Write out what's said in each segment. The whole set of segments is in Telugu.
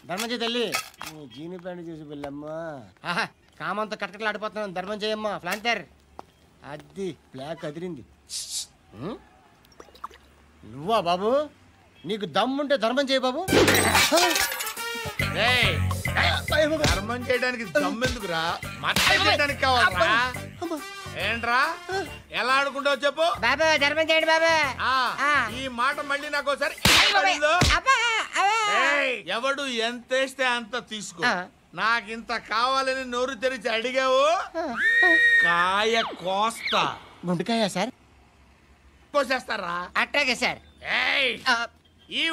ధర్మం చేయి తల్లి. జీని ప్యాంట్ చూసి వెళ్ళమ్మా. కామంతో కట్టకట్లు ఆడిపోతున్నాను. ధర్మం చేయమ్మా. ఫ్లాంటర్ అది బ్లాక్ అదిరింది. నువ్వా బాబు? నీకు దమ్ముంటే ధర్మం చేయి బాబు. ధర్మం చేయడానికి దమ్మెందుకురా? మతం చేయడానికి కావాలరా? ఏంట్రా ఎలా ఆడుకుంటావు చెప్పు బాబా. ధర్మం చేయండి బాబా. ఈ మాట మళ్ళీ నాకు ఒకసారి ఎవడు ఎంత వేస్తే అంత తీసుకో. నాకింత కావాలని నోరు తెరిచి అడిగావు కాయ కోస్తా. గుంటకాయ సార్? కోసేస్తారా? అట్టాగే సార్. ఈ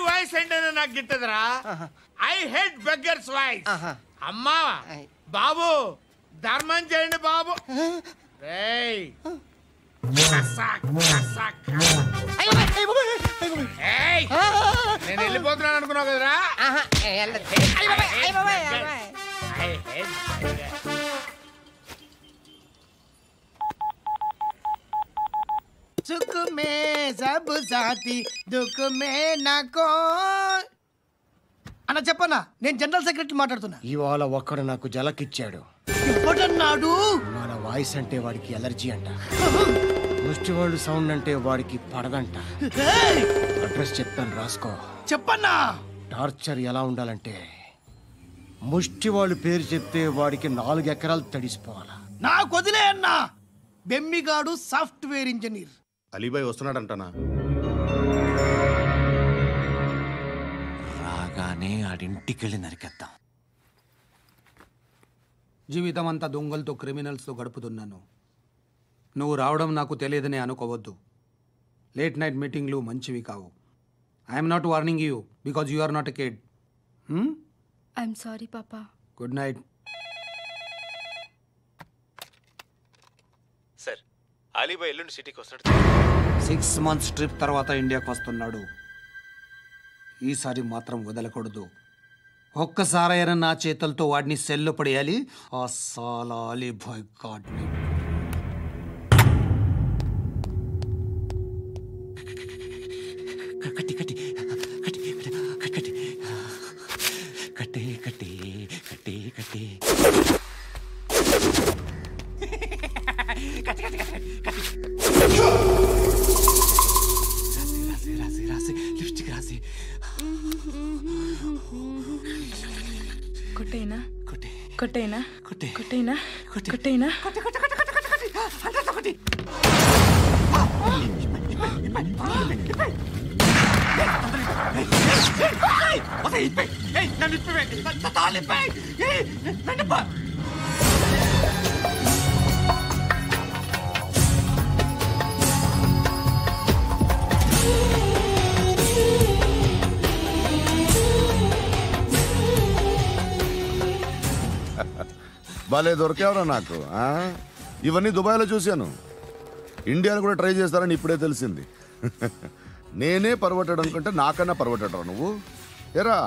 వాయిస్ ఏంటనే నాకు గిట్టదురా. I hate beggars voice. అమ్మా బాబు ధర్మం చేయండి బాబు. నేను వెళ్ళిపోతున్నాను అనుకున్నావు కదరా. सुख में सब साथी दुख में नाको. అన్న చెప్పన్నా, నేను జనరల్ సెక్రటరీ మాట్లాడుతున్నా. ఇవాళ ఒక్కడు నాకు జలకిచ్చాడు. ఎవడన్నాడు? మన వాయిస్ అంటే వాడికి ఎలర్జీ అంట. ముష్టి వాళ్ళు సౌండ్ అంటే వాడికి పడదంట. అడ్రస్ చెప్తాను రాసుకో. చెప్పన్నా. టార్చర్ ఎలా ఉండాలంటే ముష్టి వాళ్ళు పేరు చెప్తే వాడికి 4 ఎకరాలు తడిసిపోవాలా. నాకు వదిలే అన్నా. బెమ్మిగాడు సాఫ్ట్వేర్ ఇంజనీర్. అలీబాయ్ వస్తున్నాడంటనా? రాగానే ఆడింటికెళ్ళి నరికేద్దాం. జీవితం అంతా దొంగలతో క్రిమినల్స్తో గడుపుతున్నాను. నువ్వు రావడం నాకు తెలియదని అనుకోవద్దు. లేట్ నైట్ మీటింగ్లు మంచివి కావు. I'm not warning you because you are not a kid. I'm sorry papa. Good night. Sir, Alibhai ఎల్లుండి సిటీకి వస్తాడు. 6 months ట్రిప్ తర్వాత ఇండియాకి వస్తున్నాడు. ఈసారి మాత్రం వదలకూడదు. ఒక్కసారైనా నా చేతులతో వాడిని సెల్లు పడేయాలి. ఆ సాలా అలీబాయ్ గాడ్ని. కట్టి కట్టి కట్టి కట్టి కట్టి కట్టి కట్టి కట్టి రాసి రాసి లిప్స్టిక్ రాసి కొట్టేనా కొట్టి కొట్టేనా కొట్టి కొట్టేనా కొట్టి కొట్టేనా కొట్టి కొట్టి కొట్టి కొట్టి కొట్టి అంతా కొట్టి. భలే దొరికేవరా నాకు. ఇవన్నీ దుబాయ్లో చూశాను. ఇండియాలో కూడా ట్రై చేస్తారని ఇప్పుడే తెలిసింది. నేనే పర్వటడం అనుకుంటే నాకన్నా పర్వటరా నువ్వు. ఎరా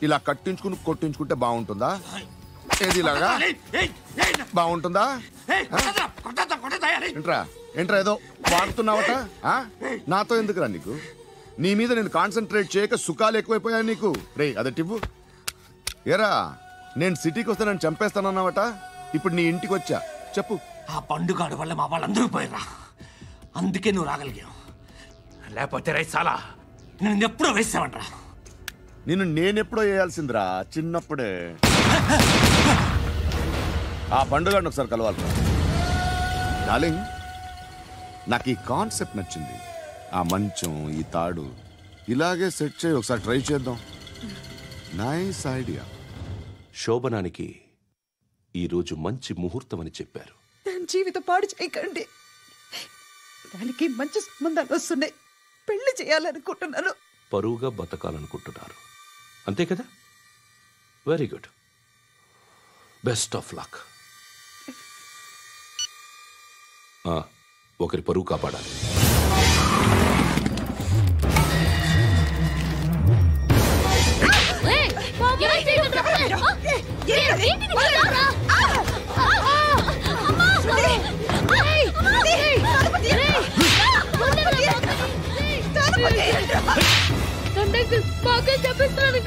ఇలా కట్టించుకుని కొట్టించుకుంటే బాగుంటుందా? ఏది ఇలాగా బాగుంటుందా? ఏంట్రా ఏంట్రా ఏదో వాడుతున్నావట. నాతో ఎందుకురా నీకు? నీ మీద నేను కాన్సన్ట్రేట్ చేయక సుఖాలు ఎక్కువైపోయా నీకు. రే అదటివ్వు. ఎరా నేను సిటీకి వస్తే నన్ను చంపేస్తానన్నావట. ఇప్పుడు నీ ఇంటికి వచ్చా. చెప్పు. ఆ పండుగాడు వల్ల మా వాళ్ళందరూ పోయిరా. అందుకే నువ్వు రాగలిగావు. లేకపోతే రైసాలా నేను ఎప్పుడో వేసామంట్రా. నిన్ను నేనెప్పుడో వేయాల్సిందిరా చిన్నప్పుడే. ఆ పండుగను ఒకసారి కలవాలి డార్లింగ్. నాకు ఈ కాన్సెప్ట్ నచ్చింది. ఆ మంచం ఈ తాడు ఇలాగే సెట్ చేయి. ఒకసారి ట్రై చేద్దాం. Nice idea. శోభనానికి ఈరోజు మంచి ముహూర్తం అని చెప్పారు. దాని జీవితం పాడు చేయకండి. దానికి మంచి సంబంధాలు వస్తున్నాయి. పెళ్లి చేయాలనుకుంటున్నాను. పరువుగా బతకాలనుకుంటున్నారు అంతే కదా? Very good. Best of luck. ఒకరి పరువు కాపాడాలి. బాగా చెప్పిస్తున్నాను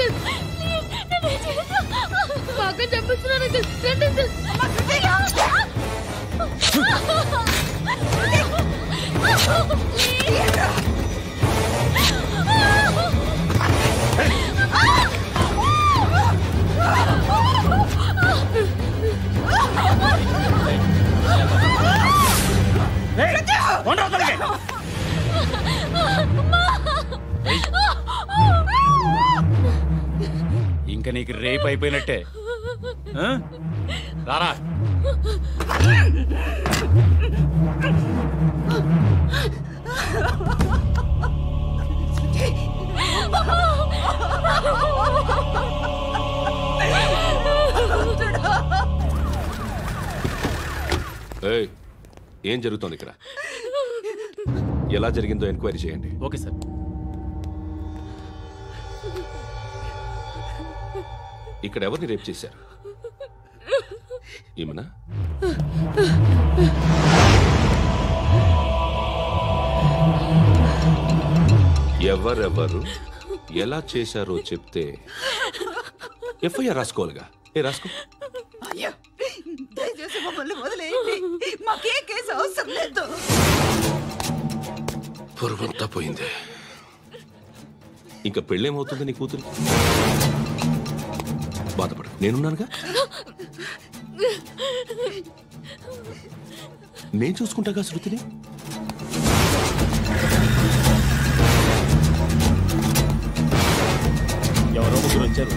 ఇంకా నీకు రేపు అయిపోయినట్టే. రారా. ఏం జరుగుతోంది ఇక్కడ? ఎలా జరిగిందో ఎంక్వైరీ చేయండి. Okay sir. ఇక్కడ ఎవరిని రేప్ చేశారు? ఈమెనా? ఎవరెవరు ఎలా చేశారో చెప్తే ఎఫ్ఐఆర్ రాసుకోవాలిగా. రాసుకో. దయచేసి మమ్మల్ని వదిలేయండి, మాకే కేసు అవసరం లేదు. పొరుగంతా పోయింది. ఇంకా పెళ్ళేమవుతుంది నీ కూతురు? బాధపడు, నేనున్నానుగా. నేను చూసుకుంటాగా శృతిని. ఎవరో ముగ్గురు వచ్చారు.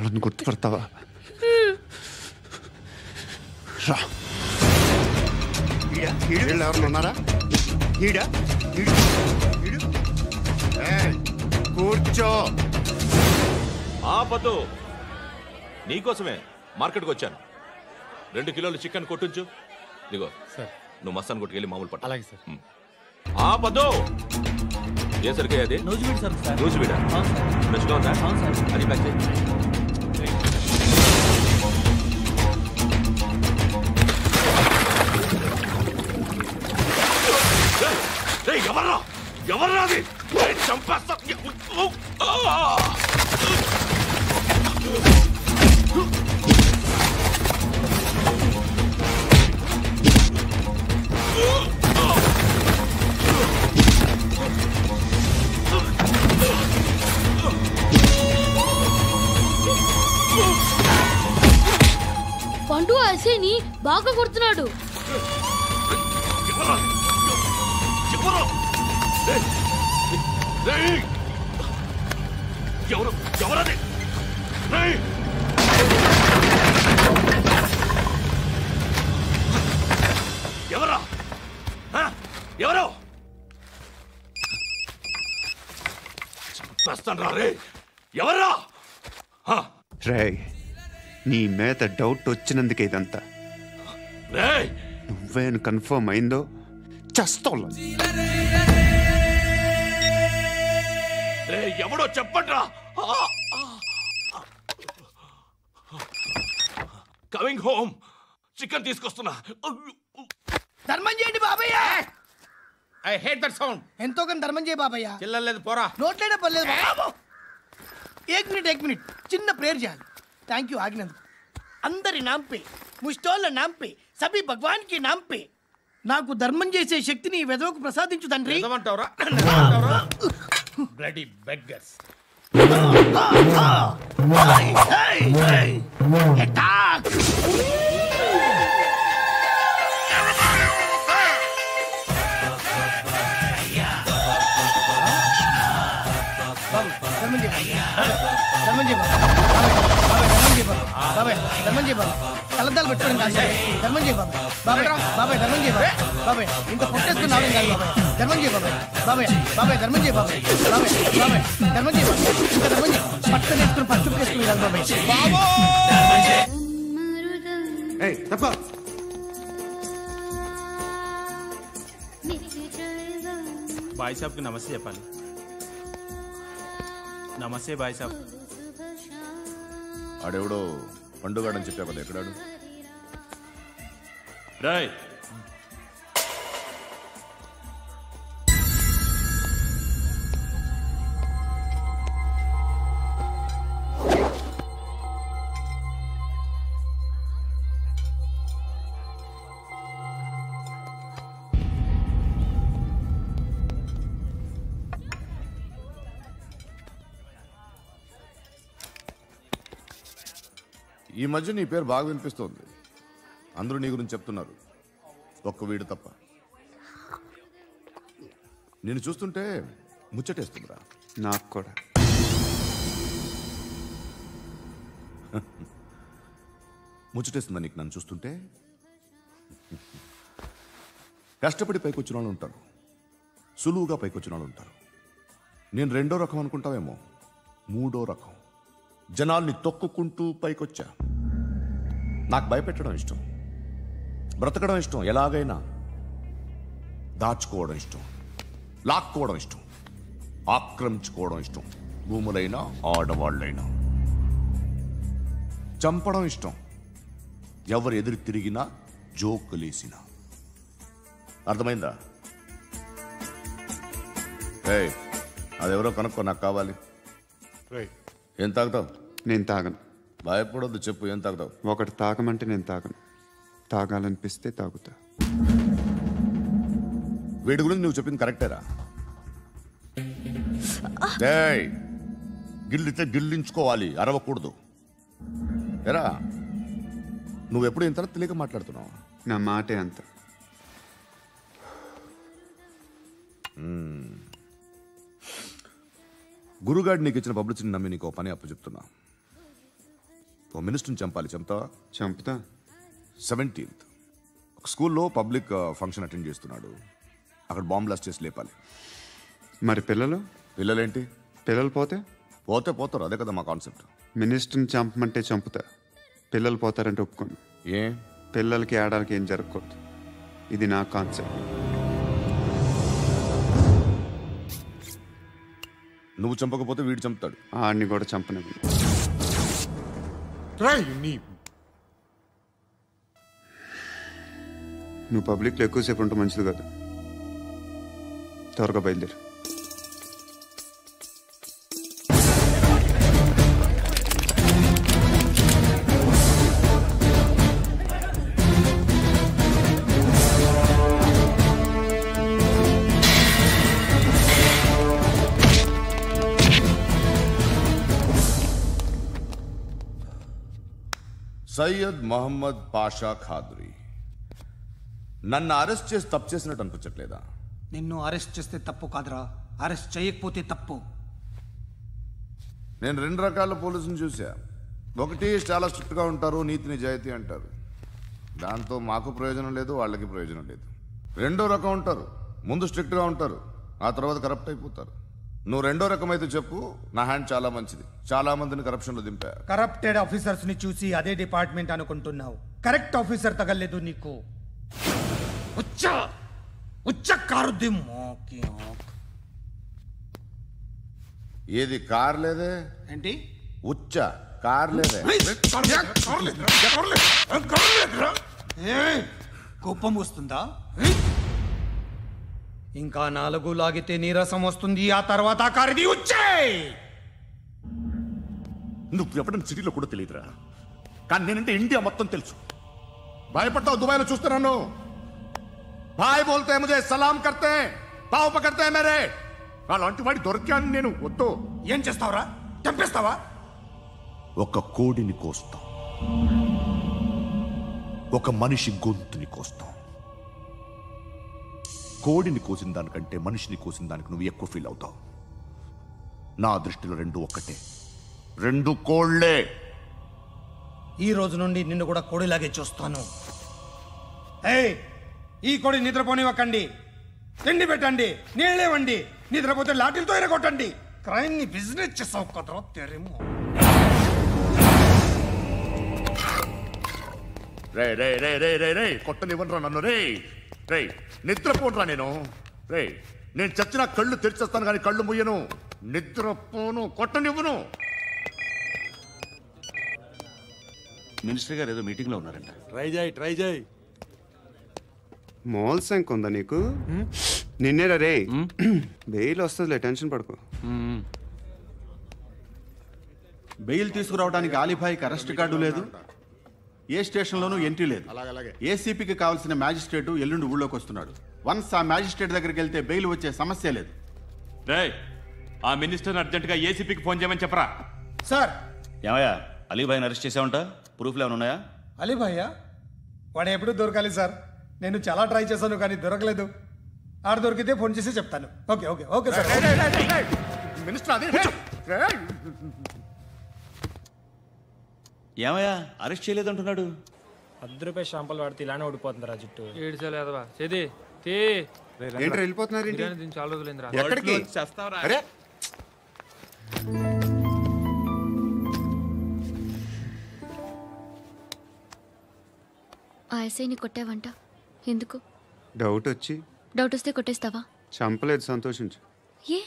వాళ్ళని గుర్తుపడతావా? రా. ఎవరు ఉన్నారా? కూర్చో. ఆపదు. నీకోసమే మార్కెట్కి వచ్చాను. 2 కిలోలు చికెన్ కొట్టుంచు. ఇదిగో సార్. నువ్వు మస్తాన్ కొట్టుకెళ్ళి మామూలు పట్టు. అలాగే సార్. ఆపదు. ఏ సరికే అది? నూజివీడు సార్. నూజివీడా? ఫ్రెష్గా ఉందా? అది ప్యాక్ చేయి. ఎవర్రా? ఎవర్రా అది? చంపేస్తా. పండు అసేని బాగా కొడుతున్నాడు. ఎవరది? ఎవరా? ఎవరు? చంపేస్తాను రా రే. ఎవర్రా? రే, నీ మీద డౌట్ వచ్చినందుకే ఇదంతా. నువ్వేను కన్ఫర్మ్ అయిందో చస్తావు. ఎవడో చెప్పట్రా. Coming home. చికెన్ తీసుకొస్తున్నా. ధర్మం చేయండి బాబయ్య. I hate that sound. ఎంతో కానీ ధర్మం చేయ బాబయ్య. చిల్లలేదు పోరా. నోట్లేనే పర్లేదు బాబు. ఏక్ మినిట్ చిన్న ప్రేయర్ చేయాలి. థ్యాంక్ యూ ఆగినందుకు. అందరి నామ్ పే, ముష్టోళ్ళ నామ్ పే, సభీ భగవాన్ కి నామ్ పే నాకు ధర్మం చేసే శక్తిని ఈ వెధవకు ప్రసాదించు తండ్రి. Bloody beggars. కలద్దాలు పెట్టుకోండి కాదు. ధర్మం చేయ బాబాయ్. బాబాయ్ ధర్మం చేయ బాబాయ్. ఇంత పొట్టేసుకుని రావడం కాదు బాబాయ్. ధర్మం చేయ బాబాయ్. ధర్మం చేయ బాబాయ్. ధర్మం చేయ ఇంకా ధర్మం చేయ. పట్టుకొని వేసుకుని పట్టు వేసుకుని కాదు బాబాయ్. తప్ప. బాయ్ సాబ్కి నమస్తే చెప్పాలి. నమస్తే బాయ్ సాబ్. ఆడెవడో పండుగాడని చెప్పావు కదా, ఎక్కడాడు? రాయ్ ఈ మధ్య నీ పేరు బాగా వినిపిస్తోంది. అందరూ నీ గురించి చెప్తున్నారు, ఒక్క వీడు తప్ప. నేను చూస్తుంటే ముచ్చటేస్తుందిరా. నాకు కూడా. ముచ్చటేస్తుందా నీకు నన్ను చూస్తుంటే? కష్టపడి పైకి వచ్చిన వాళ్ళు ఉంటారు, సులువుగా పైకి వచ్చిన వాళ్ళు ఉంటారు. నేను రెండో రకం అనుకుంటావేమో, మూడో రకం. జనాల్ని తొక్కుకుంటూ పైకొచ్చా. నాకు భయపెట్టడం ఇష్టం, బ్రతకడం ఇష్టం, ఎలాగైనా దాచుకోవడం ఇష్టం, లాక్కోవడం ఇష్టం, ఆక్రమించుకోవడం ఇష్టం. భూములైనా ఆడవాళ్ళైనా చంపడం ఇష్టం, ఎవరు ఎదురు తిరిగినా జోకులేసినా. అర్థమైందా? ఏయ్, అదెవరో కనుక్కో, నాకు కావాలి. ఏం తాగుతావు? నేను తాగను. భయపడొద్దు, చెప్పు ఏం తాగుతావు? ఒకటి తాగమంటే నేను తాగను, తాగాలనిపిస్తే తాగుతా. వీడి గురించి నువ్వు చెప్పింది కరెక్టేరా? గిల్లితే గిల్లించుకోవాలి, అరవకూడదు. ఎరా, నువ్వెప్పుడు ఇంత తెలియక మాట్లాడుతున్నావు? నా మాటే అంత. గురుగాడు నీకు ఇచ్చిన పబ్లిసిటీని నమ్మి నీకు పని అప్పు చెప్తున్నా. ఓ మినిస్టర్ని చంపాలి, చంపుతావా? చంపుతా. 17th ఒక స్కూల్లో పబ్లిక్ ఫంక్షన్ అటెండ్ చేస్తున్నాడు, అక్కడ బాంబ్ బ్లాస్ట్ చేసి లేపాలి. మరి పిల్లలు? పిల్లలేంటి? పిల్లలు పోతే పోతారు, అదే కదా మా కాన్సెప్ట్. మినిస్టర్ని చంపమంటే చంపుతా, పిల్లలు పోతారంటే ఒప్పుకోను. ఏ? పిల్లలకి ఆడాలకి ఏం జరగకూడదు, ఇది నా కాన్సెప్ట్. నువ్వు చంపకపోతే వీడు చంపుతాడు. ఆడిని కూడా చంపనివ్వను. నువ్వు పబ్లిక్లో ఎక్కువసేపు ఉంటే మంచిది కాదు. త్వరగా బయలుదేరు. సయ్యద్ మహమ్మద్ పాషా ఖాద్రీ, నన్ను అరెస్ట్ చేసి తప్పు చేసినట్టు అనిపించట్లేదా? నిన్ను అరెస్ట్ చేస్తే తప్పు కాదురా, అరెస్ట్ చేయకపోతే తప్పు. నేను 2 రకాల పోలీసుని చూసా. ఒకటి చాలా స్ట్రిక్ట్గా ఉంటారు, నీతి నిజాయితీ అంటారు, దాంతో మాకు ప్రయోజనం లేదు, వాళ్ళకి ప్రయోజనం లేదు. రెండో రకం ఉంటారు, ముందు స్ట్రిక్ట్గా ఉంటారు, ఆ తర్వాత కరప్ట్ అయిపోతారు. నువ్వు రెండో రకం అయితే చెప్పు, నా హ్యాండ్ చాలా మంచిది, చాలా మందిని కరప్షన్లో దింపా. కరప్టెడ్ ఆఫీసర్స్ ని చూసి అదే డిపార్ట్మెంట్ అనుకుంటున్నావు, కరెక్ట్ ఆఫీసర్ తగలేదు నీకు. ఏది కార్ లేదే? ఏంటి? ఉచ్చ కార్ లేదే? కోపం వస్తుందా? ఇంకా 4 లాగితే నీరసం వస్తుంది, ఆ తర్వాత కారిది ఉచ్చే. నువ్వు ఎప్పుడైనా సిటీలో కూడా తెలియదురా, కానీ నేనంటే ఇండియా మొత్తం తెలుసు. భయపడతావు దుబాయ్లో చూస్తున్నాను. భాయ్ బోల్తే ముझे సలాం కర్తే పావు పకర్తే మేరే. అలాంటి వాడి దొరికాను నేను. వద్దు. ఏం చేస్తావురా? చంపేస్తావా? ఒక కోడిని కోస్తాం, ఒక మనిషి గొంతుని కోస్తాం. కోడిని కోసిన దానికంటే మనిషిని కోసిన దానికి నువ్వు ఎక్కువ ఫీల్ అవుతావు. నా దృష్టిలో 2 ఒక్కటే, 2 కోళ్లే. ఈ రోజు నుండి నిన్ను కూడా కోడిలాగే చూస్తాను. ఏయ్, ఈ కోడి నిద్రపోనివ్వకండి, తిండి పెట్టండి, నీళ్ళేవండి, నిద్రపోతే లాఠీలతో ఎరగొట్టండి. క్రైమ్ ని బిజినెస్ చేసావు కదరా తెరేమో. రే రే రే రే రే రే కొట్టనివ్వనరా నన్ను. రే రే నిద్రపోనరా నేను. రే నేను చచ్చిన కళ్ళు తెరిచేస్తాను కానీ కళ్ళు ముయ్యను, నిద్రపోను, కొట్టనివ్వను. మినిస్టర్ గారు ఏదో మీటింగ్ లో ఉన్నారంట. ట్రై చేయి. మోల్ సంక్ ఉందా నీకు? నిన్నేరా రే. బెయిల్ వస్తుందిలే, టెన్షన్ పడుకో. బెయిల్ తీసుకురావడానికి ఆలిభాయికి అరెస్ట్ కార్డు లేదు, ఏ స్టేషన్లోనూ ఎంట్రీ లేదు. ఏసీపీకి కావాల్సిన మ్యాజిస్ట్రేటు ఎల్లుండి ఊళ్ళోకి వస్తున్నాడు. వన్స్ ఆ మ్యాజిస్ట్రేట్ దగ్గరికి వెళ్తే బెయిల్ వచ్చే సమస్య లేదు. ఆ మినిస్టర్ అర్జెంట్ గా ఏసీపీకి ఫోన్ చేయమని చెప్పరా. సార్. ఏమయ్యా అలీభాయిని అరెస్ట్ చేసావంట? ప్రూఫ్లు ఏమైనా ఉన్నాయా? అలీభాయ్యా వాడు ఎప్పుడు దొరకాలి సార్. నేను చాలా ట్రై చేశాను కానీ దొరకలేదు. ఆడ దొరికితే ఫోన్ చేసి చెప్తాను. Okay okay okay sir. ఏమయ్యా అరెస్ట్ చేయలేదంటున్నాడు? ₹10 షాంపులు వాడితే ఇలానే ఓడిపోతుందిరా జుట్టు. ఏడ్చలేదవా చేది తీ. ఏంట్రా వెళ్ళిపోతున్నారు? చాలా రోజులైందిరా. ఎక్కడికి? అరే ఆ ఎస్ఐని కొట్టావంట, ఎందుకు? డౌట్ వచ్చి. డౌట్ వస్తే కొట్టేస్తావా? చంపలేదు, సంతోషించు. ఏ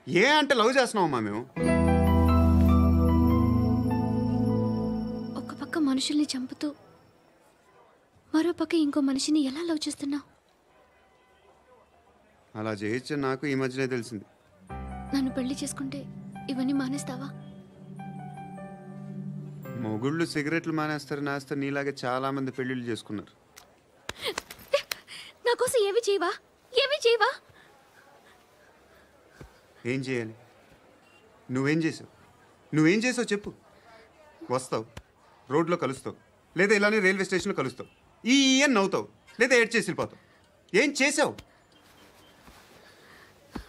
ఏ అంటే లవ్ చేస్తున్నామమ్మా మేము. ఒక పక్క మనుషుల్ని చంపుతూ మరో పక్క ఇంకో మనిషిని ఎలా లవ్ చేస్తున్నావు? అలా చేయొచ్చు నాకు ఈ మధ్యనే తెలిసింది. నన్ను పెళ్లి చేసుకుంటే ఇవన్నీ మానేస్తావా? మొగుళ్ళు సిగరెట్లు మానేస్తారు, నేస్తారు. నీలాగే చాలా మంది పెళ్లిళ్ళు చేసుకున్నారు. నా కోసం ఏమి చేయవా? ఏమి చేయవా? ఏం చేయాలి? నువ్వేం చేసావు? నువ్వేం చేసావు చెప్పు. వస్తావు, రోడ్లో కలుస్తావు, లేదా ఇలానే రైల్వే స్టేషన్లో కలుస్తావు, ఈ అని నవ్వుతావు, లేదా ఏడ్ చేసి వెళ్ళిపోతావు. ఏం చేసావు?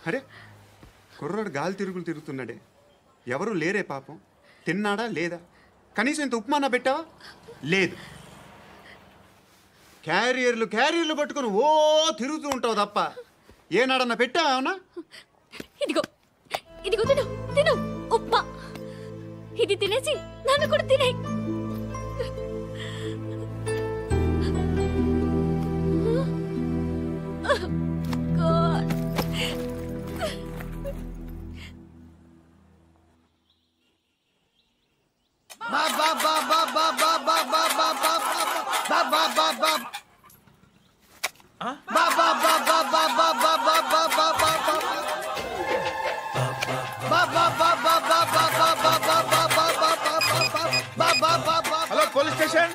అరే కుర్రాడు గాలి తిరుగులు తిరుగుతున్నాడే, ఎవరు లేరే పాపం. తిన్నాడా లేదా? కనీసం ఇంత ఉప్మానా పెట్టావా? లేదు. క్యారియర్లు పట్టుకుని ఓ తిరుగుతూ ఉంటావు తప్ప ఏనాడన్నా పెట్టావా? అవునా? ఇదిగో ఇదిగో తిను తిను ఉప్మా. ఇది తినేసి నన్ను కూడా తినే. Hello police station.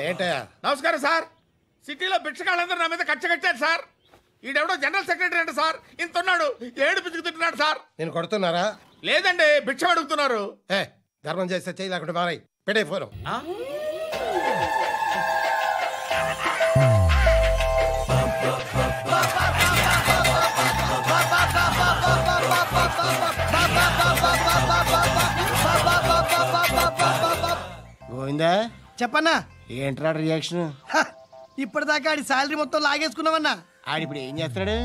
ఏంటయ్యా? నమస్కారం సార్. సిటీలో భిక్షగాళ్ళందరూ నా మీద కక్ష కట్టారు సార్. ఈడెవడో జనరల్ సెక్రటరీ అంట సార్. ఇంత ఉన్నాడు, ఏడు పిచ్చుకు తింటున్నాడు సార్. నేను కొడుతున్నారా? లేదండి, భిక్ష అడుగుతున్నారు. ధర్మం చేస్తే చేయి, లేకుంటే మారాయి. పెట్టే ఫోను. గోవిందా చెప్పన్నా. ఏంట్రా రియాక్షన్? ఇప్పటిదాకా ఆడి శాలరీ మొత్తం లాగేసుకున్నావన్నా. ఆడిప్పుడు ఏం చేస్తున్నాడు?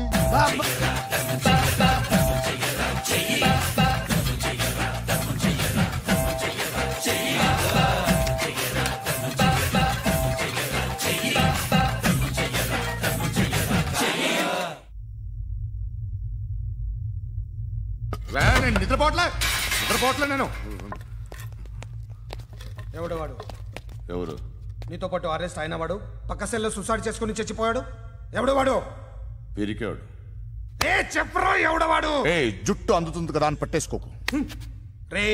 నేను నిద్రపోవట్లే నేను. ఎవడు వాడు? ఎవరు? నీతో పాటు అరెస్ట్ అయిన వాడు, పక్క సెల్లో సూసైడ్ చేసుకుని చచ్చిపోయాడు. ఎవడు వాడు? పిరికాడు. చెప్పరా ఎవడవాడు? జుట్టు అందుతుంది కదా అని పట్టేసుకోకు. రే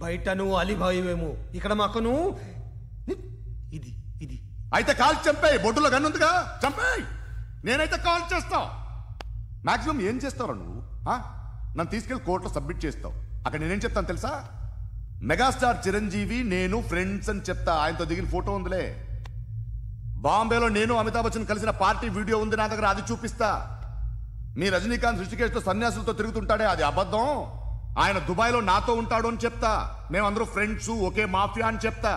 బయట నువ్వు అలీబాయివేమో, ఇక్కడ మాకు నువ్వు ఇది ఇది. అయితే కాల్ చంపేయి. బొడ్డులో గన్నుందిగా, చంపేయి. నేనైతే కాల్ చేస్తా. మాక్సిమం ఏం చేస్తావు నువ్వు? నన్ను తీసుకెళ్లి కోర్టులో సబ్మిట్ చేస్తావు. అక్కడ నేనేం చెప్తాను తెలుసా? మెగాస్టార్ చిరంజీవి నేను ఫ్రెండ్స్ అని చెప్తా. ఆయనతో దిగిన ఫోటో ఉందిలే. బాంబేలో నేను అమితాబ్ బచ్చన్ కలిసిన పార్టీ వీడియో ఉంది నా దగ్గర, అది చూపిస్తా. మీ రజనీకాంత్ ఋషికేశ్తో సన్యాసులతో తిరుగుతుంటాడే, అది అబద్ధం. ఆయన దుబాయ్లో నాతో ఉంటాడు అని చెప్తా. మేమందరూ ఫ్రెండ్స్, ఒకే మాఫియా అని చెప్తా.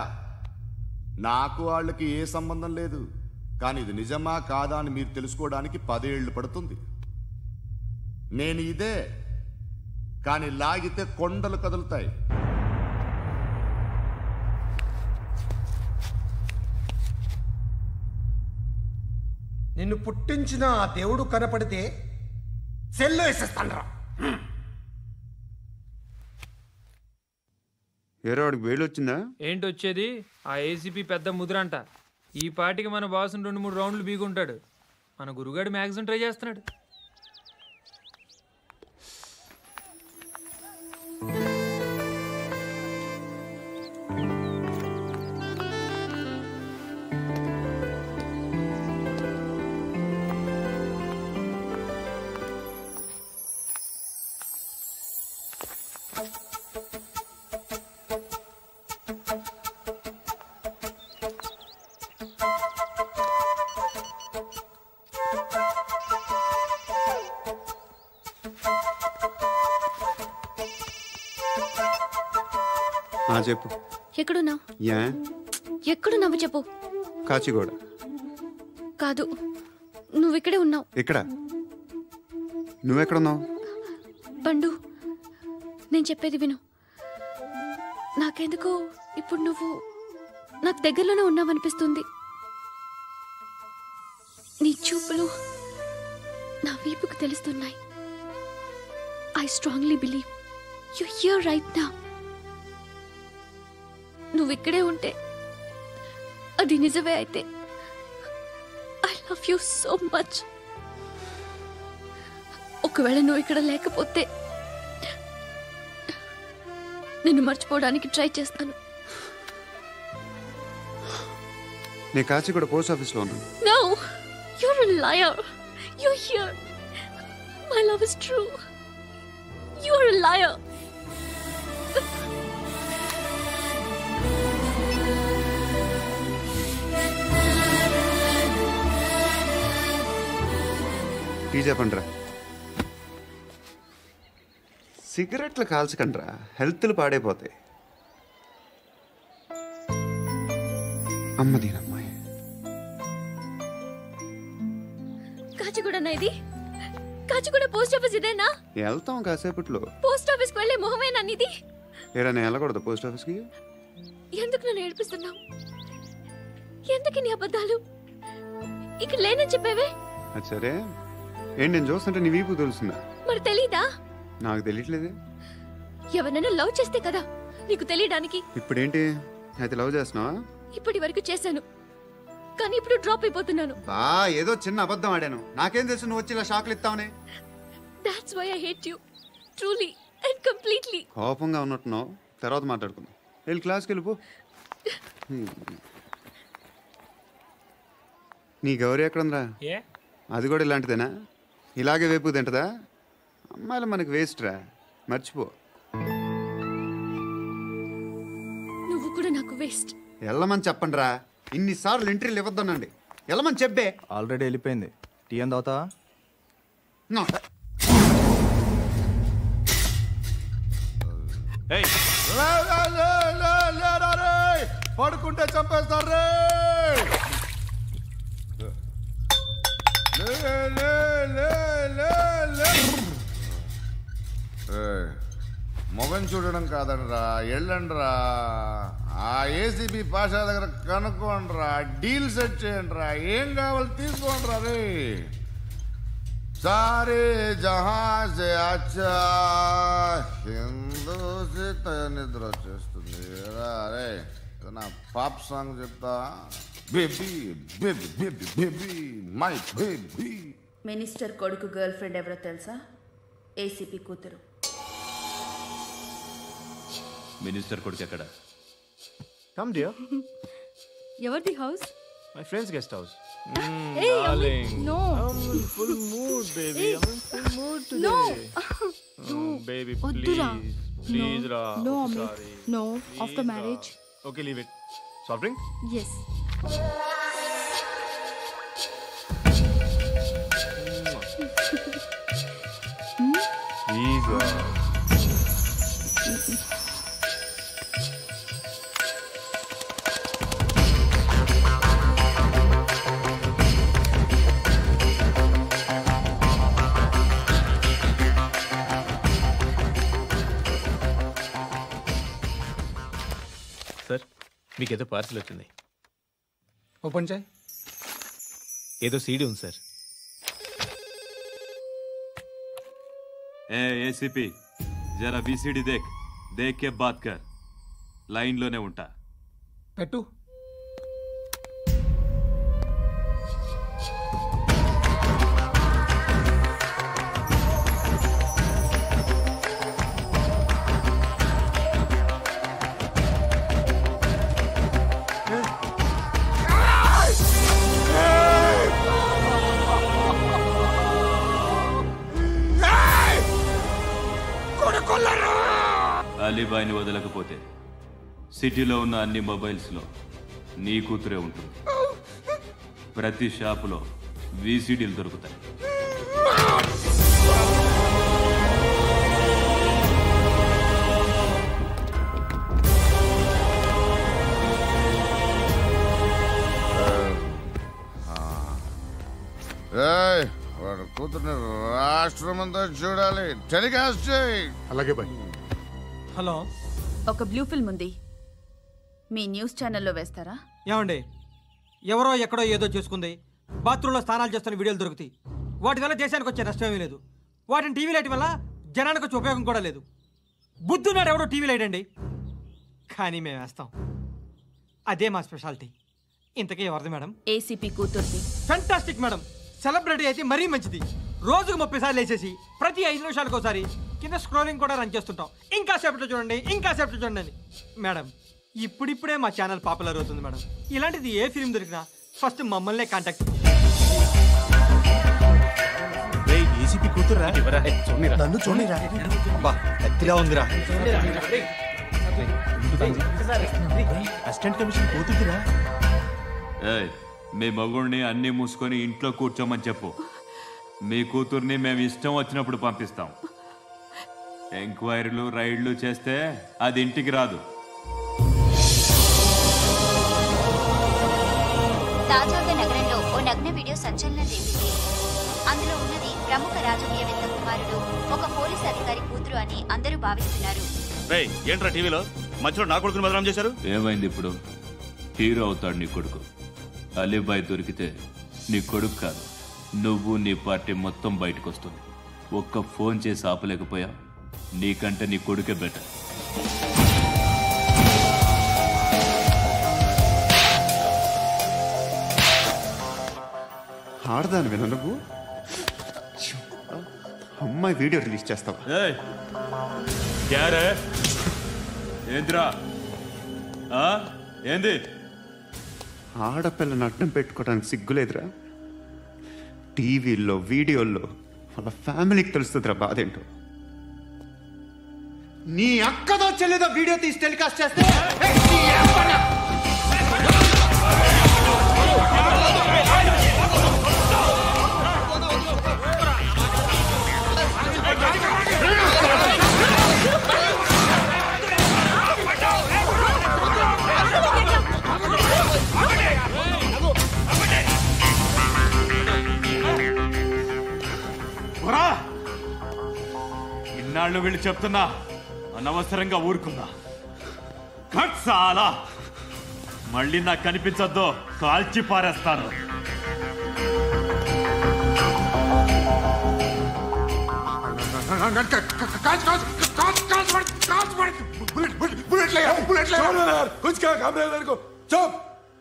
నాకు వాళ్ళకి ఏ సంబంధం లేదు. కానీ ఇది నిజమా కాదా అని మీరు తెలుసుకోవడానికి 10 ఏళ్ళు పడుతుంది. నేను ఇదే, కానీ లాగితే కొండలు కదులుతాయి. నిన్ను పుట్టించిన ఆ దేవుడు కనపడితే సెల్లో వేసేస్తాను రా. ఏరో వాడికి వేలు వచ్చిందా? ఏంటి వచ్చేది? ఆ ఏసీపీ పెద్ద ముద్రంట. ఈ పాటికి మన బాసును 2-3 రౌండ్లు బీగుంటాడు. మన గురుగాడు మ్యాక్సిమం ట్రై చేస్తున్నాడు. చెప్పు. ఎక్కడున్నావు? యా ఎక్కడున్నావు చెప్పు. కాచిగూడ. కాదు, నువ్వు ఇక్కడే ఉన్నావు. ఇక్కడ నువ్వెక్కడున్నావు? పండు, నేను చెప్పేది విను. నాకెందుకో ఇప్పుడు నువ్వు నాకు దగ్గరలోనే ఉన్నావనిపిస్తుంది. నీ చూపులు నా వీపుకు తెలుస్తున్నాయి. I strongly believe you here right now. నువ్వు ఇక్కడే ఉంటే అది నిజమే అయితే I love you so much. ఒకవేళ నువ్వు ఇక్కడ లేకపోతే నిన్ను మర్చిపోవడానికి ట్రై చేస్తాను. నేను కాచిగూడ పోస్ట్ ఆఫీస్లో ఉన్నాను. No, you're a liar. You're here. My love is true. You're a liar. Tea చెప్పండిరా. సిగరెట్లు కాల్చకండ్రా, హెల్త్లు పాడైపోతాయి. అమ్మదీనమ్మాయి. కాచిగూడనా ఇది? కాచిగూడ పోస్ట్ ఆఫీస్ ఇదేనా? వెళ్తాం కాసేపట్లో. పోస్ట్ ఆఫీస్కి వెళ్ళే మొహమేనా నీది? ఏరా నేను వెళ్ళకూడదు పోస్ట్ ఆఫీస్కి? ఎందుకు నన్ను ఏడిపిస్తున్నావు? ఎందుకు నీ అబద్ధాలు? ఇక్కడ లేనని చెప్పేవే. అది సరే, ఏంటి నేను చూస్తుంటే నీ వీపు తెలుస్తుందా? మరి తెలీదా? నాకు తెలియట్లేదే. ఎవరైనా లవ్ చేస్తే కదా నీకు తెలియడానికి. ఇప్పుడేంటి అయితే లవ్ చేస్తున్నావా? ఇప్పటి వరకు చేశాను, కానీ ఇప్పుడు డ్రాప్ అయిపోతున్నాను. ఏదో చిన్న అబద్ధం ఆడాను. నాకేం తెలుసు నువ్వు వచ్చి ఇలా షాక్లు ఇస్తావని. That's why I hate you. Truly and completely. కోపంగా ఉన్నట్టున్నావు, తర్వాత మాట్లాడుకుందాం. వెళ్ళి క్లాస్కి వెళ్ళిపో. నీ గౌరీ ఎక్కడుందిరా? అది కూడా ఇలాంటిదేనా? ఇలాగే వేపు తింటదా? అమ్మాయిలు మనకి వేస్ట్ రా, మర్చిపో. నువ్వు కూడా నాకు వేస్ట్. వెళ్ళమని చెప్పండి రా. ఇన్నిసార్లు ఎంట్రీలు ఇవ్వద్దనండి. వెళ్ళమని చెప్పే. ఆల్రెడీ వెళ్ళిపోయింది. టీ ఎంత అవుతా? పడుకుంటే చంపేస్తారు రే. మొగం చూడడం కాదండ్రా, వెళ్ళండ్రా. ఆ ఏసీబీ పాషా దగ్గర కనుక్కోండ్రా, డీల్ సెట్ చేయండిరా, ఏం కావాలి తీసుకోండిరా రే. సారే జహాజే అచ్చా హిందూ నిద్ర వచ్చేస్తుంది రే. నా పాప్ సాంగ్ చెప్తా. Baby baby baby baby my baby. Minister కొడుకు గర్ల్ ఫ్రెండ్ ఎవరో తెలుసా? ఏసీపీ కూతురు. మినిస్టర్ కొడుకు ఎక్కడ? Come dear. ఎవరిది house? My friends guest house. Hey, darling. No. I'm in full mood, baby. I'm in full mood today. No. Baby, Oddura. please. Please, Ra. No, Sorry. No, Please, after marriage. Ra. Okay, leave it. Soft drink? Yes. Please, Ra. Sir, మీకేదో పార్సిల్ వచ్చింది. ఓపెన్ చేయి. ఏదో సీడీ ఉంది సార్. ఏసీపీ జరా విసిడి దేక్ కే బాత్ కర్. లైన్లోనే ఉంటా. పెట్టు. అలీబాయిని వదలకపోతే సిటీలో ఉన్న అన్ని మొబైల్స్లో నీ కూతురే ఉంటుంది. ప్రతి షాపులో వీసీడీలు దొరుకుతాయి. వాడు కూతుర్ని రాష్ట్రమంతా చూడాలి. టెలికాస్ట్ చేయి. అలాగే బాయ్. హలో, ఒక బ్లూ ఫిల్మ్ ఉంది, మీ న్యూస్ ఛానల్లో వేస్తారా? ఏమండి, ఎవరో ఎక్కడో ఏదో చేసుకుంది, బాత్రూంలో స్నానాలు చేస్తున్న వీడియోలు దొరుకుతాయి. వాటి వల్ల దేశానికి వచ్చే నష్టం ఏమీ లేదు. వాటిని టీవీ లైట్ వల్ల జనానికి వచ్చే ఉపయోగం కూడా లేదు. బుద్ధున్నాడు ఎవడో టీవీ లైట్ అండి, కానీ మేము వేస్తాం. అదే మా స్పెషాలిటీ. ఇంతకీ ఎవరిది మేడం? ఏసీపీ కూతుర్ది. Fantastic madam. సెలబ్రిటీ అయితే మరీ మంచిది. రోజుకు 30 సార్లు వేసేసి ప్రతి 5 నిమిషాలకు ఒకసారి కింద స్క్రోలింగ్ కూడా రన్ చేస్తుంటాం. ఇంకా సేపట్లో చూడండి, ఇంకా సేపట్లో చూడండి అని. మేడం, ఇప్పుడిప్పుడే మా ఛానల్ పాపులర్ అవుతుంది మేడం. ఇలాంటిది ఏ ఫిల్మ్ దొరికినా ఫస్ట్ మమ్మల్నే కాంటాక్ట్. ఏసీపీ కూతురా? నన్ను చూడరా, కత్తిలా ఉందిరా. Assistant commission కూతురురా. మీ మగుడిని అన్ని మూసుకొని ఇంట్లో కూర్చోమని చెప్పు. మీ కూతుర్ని మేము ఇష్టం వచ్చినప్పుడు పంపిస్తాం. ఎంక్వైరీలు రైడ్లు చేస్తే అది ఇంటికి రాదు. తాజాగా నగరంలో ఓ నగ్న వీడియో సంచలనం రేపింది. అందులో ఉన్నది ప్రముఖ రాజకీయవేత్త కుమారుడు, ఒక పోలీస్ అధికారి కూతురు అని అందరూ భావిస్తున్నారు. ఏంట్రా టీవీలో మధ్యలో నా కొడుకుని బదనాం చేశారు? ఏమైంది ఇప్పుడు? హీరో అవుతాడు నీ కొడుకు. అలీబాయ్ దొరికితే నీ కొడుకు కాదు, నువ్వు నీ పార్టీ మొత్తం బయటకు వస్తుంది. ఒక్క ఫోన్ చేసి ఆపలేకపోయా? నీకంటే నీ కొడుకే బెటర్. ఆడదాను విన నువ్వు అమ్మాయి వీడియో రిలీజ్ చేస్తావా? ఏంద్రా ఏంది? ఆడపిల్లని అడ్డం పెట్టుకోవడానికి సిగ్గులేదురా? టీవీల్లో వీడియోల్లో వాళ్ళ ఫ్యామిలీకి తెలుస్తుందిరా బాధేంటో. నీ అక్కదో చెల్లిదో వీడియో తీసి టెలికాస్ట్ చేస్తే ఇన్నాళ్ళు వీళ్ళు చెప్తున్నా అనవసరంగా ఊరుకుందా. చాలా మళ్ళీ నాకు కనిపించద్దు, కాల్చి పారేస్తాను. बुलेट ले कुछ क्या काम रहा है तेरे को चुप